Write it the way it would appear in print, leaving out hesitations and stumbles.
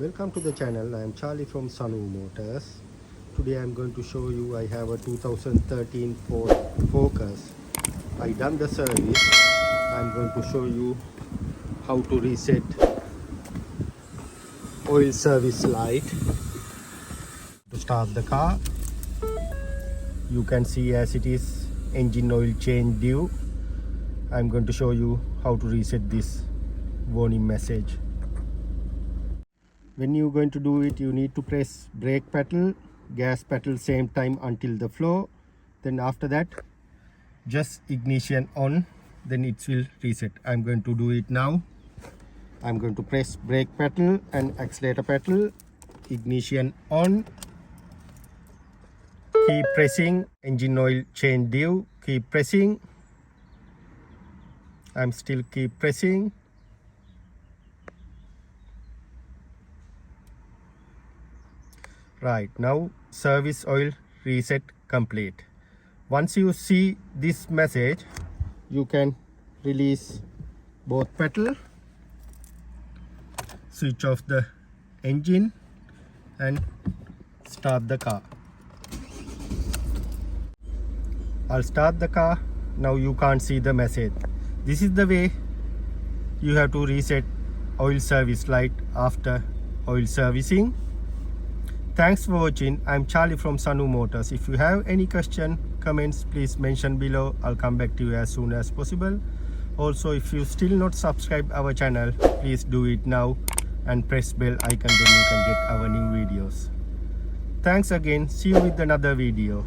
Welcome to the channel. I am Charlie from Sanu Motors. Today I am going to show you I have a 2013 Ford Focus. I done the service. I am going to show you how to reset oil service light. To start the car, you can see as it is engine oil change due. I am going to show you how to reset this warning message. When you're going to do it, you need to press brake pedal, gas pedal same time until the flow. Then after that, just ignition on, then it will reset. I'm going to do it now. I'm going to press brake pedal and accelerator pedal, ignition on, keep pressing, engine oil change due, keep pressing. I'm still keep pressing. Right, now service oil reset complete. Once you see this message, you can release both pedal, switch off the engine and start the car. I'll start the car. Now you can't see the message. This is the way you have to reset oil service light after oil servicing. Thanks for watching. I'm Charlie from Sanu Motors. If you have any question, comments, please mention below. I'll come back to you as soon as possible. Also, if you still not subscribe our channel, please do it now and press bell icon, then you can get our new videos. Thanks again. See you with another video.